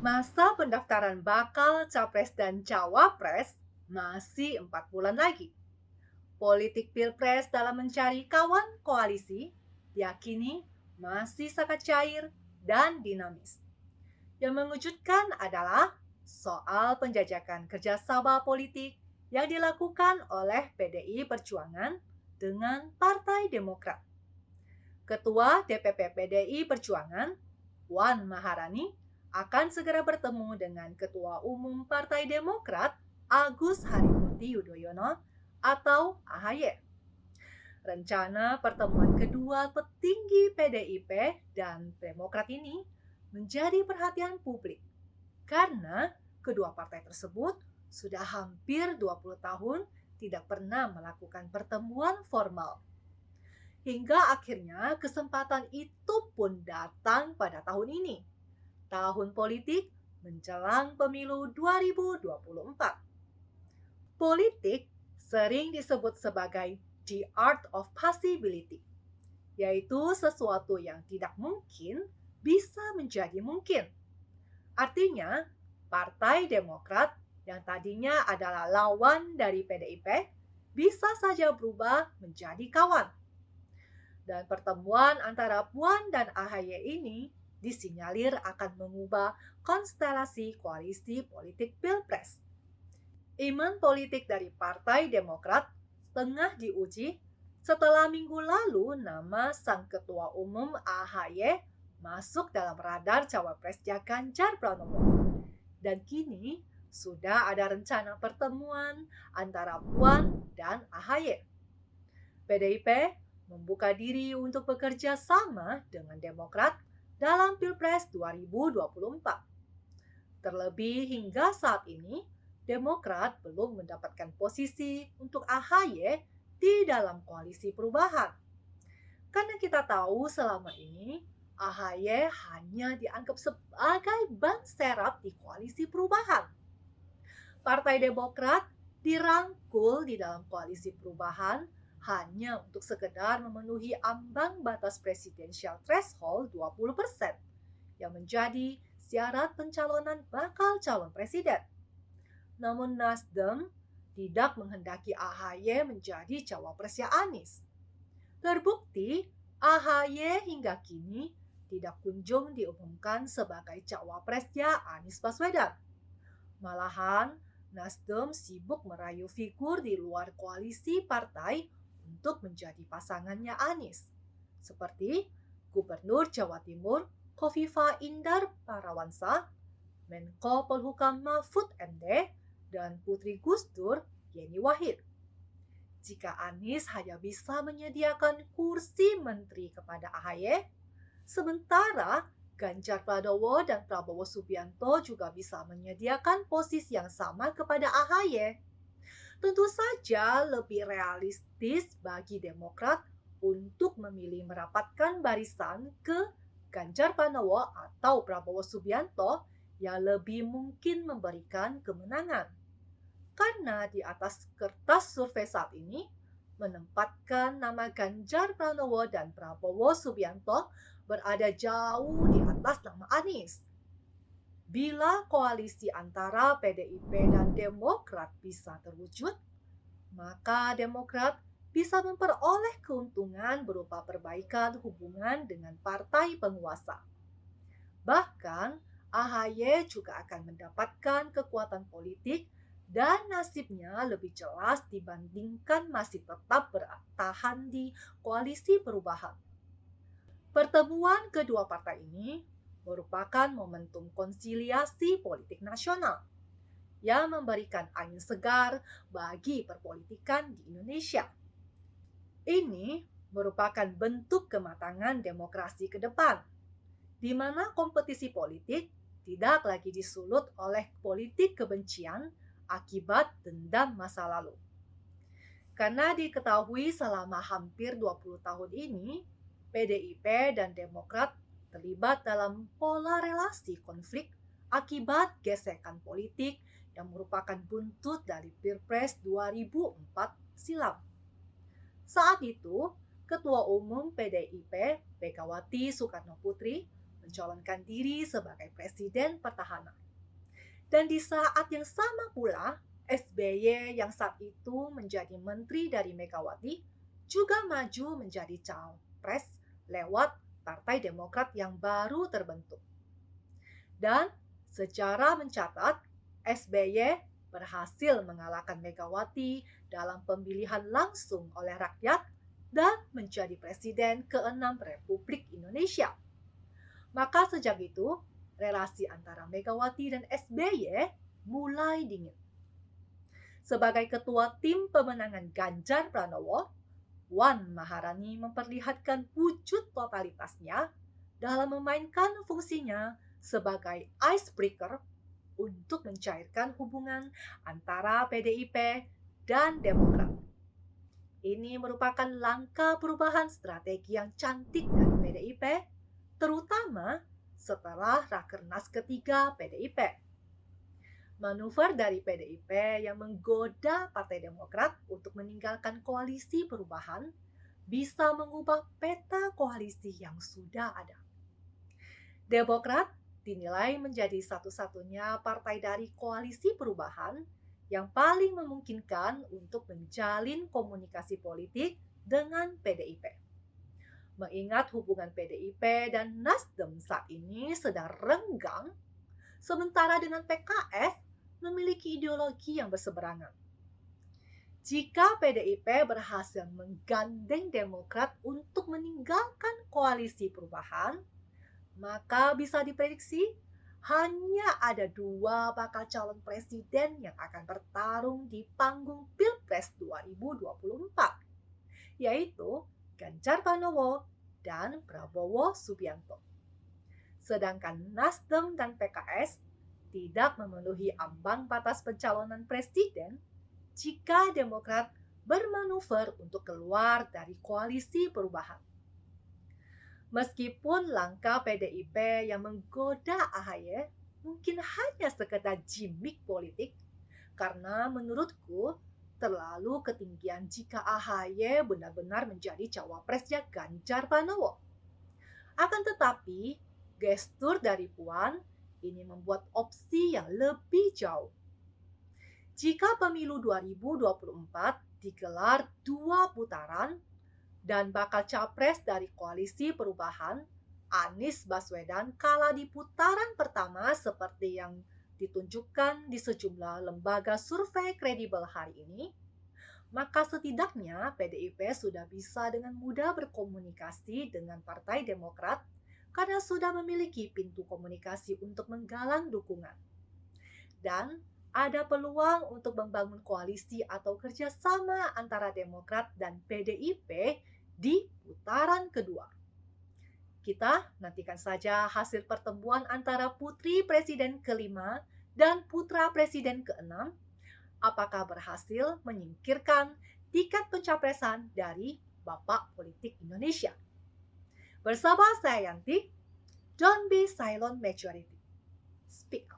Masa pendaftaran bakal capres dan cawapres masih 4 bulan lagi. Politik pilpres dalam mencari kawan koalisi yakini masih sangat cair dan dinamis. Yang mengejutkan adalah soal penjajakan kerjasama politik yang dilakukan oleh PDI Perjuangan dengan Partai Demokrat. Ketua DPP PDI Perjuangan, Puan Maharani, akan segera bertemu dengan Ketua Umum Partai Demokrat, Agus Harimurti Yudhoyono atau AHY. Rencana pertemuan kedua petinggi PDIP dan Demokrat ini menjadi perhatian publik karena kedua partai tersebut sudah hampir 20 tahun tidak pernah melakukan pertemuan formal. Hingga akhirnya kesempatan itu pun datang pada tahun ini, tahun politik menjelang pemilu 2024. Politik sering disebut sebagai the art of possibility, yaitu sesuatu yang tidak mungkin bisa menjadi mungkin. Artinya, Partai Demokrat yang tadinya adalah lawan dari PDIP bisa saja berubah menjadi kawan. Dan pertemuan antara Puan dan AHY ini disinyalir akan mengubah konstelasi koalisi politik Pilpres. Iman politik dari Partai Demokrat tengah diuji setelah minggu lalu nama sang ketua umum AHY masuk dalam radar cawapresnya Ganjar Pranowo. Dan kini sudah ada rencana pertemuan antara Puan dan AHY. PDIP membuka diri untuk bekerja sama dengan Demokrat dalam Pilpres 2024. Terlebih hingga saat ini, Demokrat belum mendapatkan posisi untuk AHY di dalam koalisi perubahan. Karena kita tahu selama ini AHY hanya dianggap sebagai ban serap di koalisi perubahan. Partai Demokrat dirangkul di dalam koalisi perubahan hanya untuk sekedar memenuhi ambang batas presidensial threshold 20% yang menjadi syarat pencalonan bakal calon presiden. Namun Nasdem tidak menghendaki AHY menjadi cawapresnya Anies. Terbukti AHY hingga kini tidak kunjung diumumkan sebagai cawapresnya Anies Baswedan. Malahan Nasdem sibuk merayu figur di luar koalisi partai untuk menjadi pasangannya Anies, seperti Gubernur Jawa Timur Kofifa Indar Parawansa, Menko Polhukam Mahfud MD, dan Putri Gus Dur Yeni Wahid. Jika Anies hanya bisa menyediakan kursi menteri kepada AHY, sementara Ganjar Pranowo dan Prabowo Subianto juga bisa menyediakan posisi yang sama kepada AHY. Tentu saja lebih realistis bagi Demokrat untuk memilih merapatkan barisan ke Ganjar Pranowo atau Prabowo Subianto yang lebih mungkin memberikan kemenangan. Karena di atas kertas survei saat ini menempatkan nama Ganjar Pranowo dan Prabowo Subianto berada jauh di atas nama Anies. Bila koalisi antara PDIP dan Demokrat bisa terwujud, maka Demokrat bisa memperoleh keuntungan berupa perbaikan hubungan dengan partai penguasa. Bahkan, AHY juga akan mendapatkan kekuatan politik dan nasibnya lebih jelas dibandingkan masih tetap bertahan di koalisi perubahan. Pertemuan kedua partai ini merupakan momentum konsiliasi politik nasional yang memberikan angin segar bagi perpolitikan di Indonesia. Ini merupakan bentuk kematangan demokrasi ke depan, di mana kompetisi politik tidak lagi disulut oleh politik kebencian akibat dendam masa lalu. Karena diketahui selama hampir 20 tahun ini, PDIP dan Demokrat terlibat dalam pola relasi konflik akibat gesekan politik yang merupakan buntut dari Pilpres 2004 silam. Saat itu, Ketua Umum PDIP, Megawati Soekarno Putri, mencalonkan diri sebagai presiden petahana. Dan di saat yang sama pula, SBY yang saat itu menjadi menteri dari Megawati juga maju menjadi capres lewat Partai Demokrat yang baru terbentuk. Dan secara mencatat, SBY berhasil mengalahkan Megawati dalam pemilihan langsung oleh rakyat dan menjadi presiden ke-6 Republik Indonesia. Maka sejak itu, relasi antara Megawati dan SBY mulai dingin. Sebagai ketua tim pemenangan Ganjar Pranowo, Wan Maharani memperlihatkan wujud totalitasnya dalam memainkan fungsinya sebagai icebreaker untuk mencairkan hubungan antara PDIP dan Demokrat. Ini merupakan langkah perubahan strategi yang cantik dari PDIP, terutama setelah Rakernas ketiga PDIP. Manuver dari PDIP yang menggoda Partai Demokrat untuk meninggalkan koalisi perubahan bisa mengubah peta koalisi yang sudah ada. Demokrat dinilai menjadi satu-satunya partai dari koalisi perubahan yang paling memungkinkan untuk menjalin komunikasi politik dengan PDIP. Mengingat hubungan PDIP dan Nasdem saat ini sedang renggang, sementara dengan PKS memiliki ideologi yang berseberangan. Jika PDIP berhasil menggandeng Demokrat untuk meninggalkan koalisi perubahan, maka bisa diprediksi hanya ada 2 bakal calon presiden yang akan bertarung di panggung Pilpres 2024, yaitu Ganjar Pranowo dan Prabowo Subianto. Sedangkan Nasdem dan PKS tidak memenuhi ambang batas pencalonan presiden jika Demokrat bermanuver untuk keluar dari koalisi perubahan. Meskipun langkah PDIP yang menggoda AHY mungkin hanya sekedar gimmick politik, karena menurutku terlalu ketinggian jika AHY benar-benar menjadi cawapresnya Ganjar Pranowo. Akan tetapi, gestur dari Puan ini membuat opsi yang lebih jauh. Jika pemilu 2024 digelar 2 putaran, dan bakal capres dari koalisi perubahan, Anies Baswedan kalah di putaran pertama seperti yang ditunjukkan di sejumlah lembaga survei kredibel hari ini, maka setidaknya PDIP sudah bisa dengan mudah berkomunikasi dengan Partai Demokrat karena sudah memiliki pintu komunikasi untuk menggalang dukungan. Dan ada peluang untuk membangun koalisi atau kerjasama antara Demokrat dan PDIP di putaran kedua. Kita nantikan saja hasil pertemuan antara putri presiden ke-5 dan putra presiden ke-6, apakah berhasil menyingkirkan tiket pencapresan dari Bapak Politik Indonesia. Bersama saya Yanti, don't be silent majority. Speak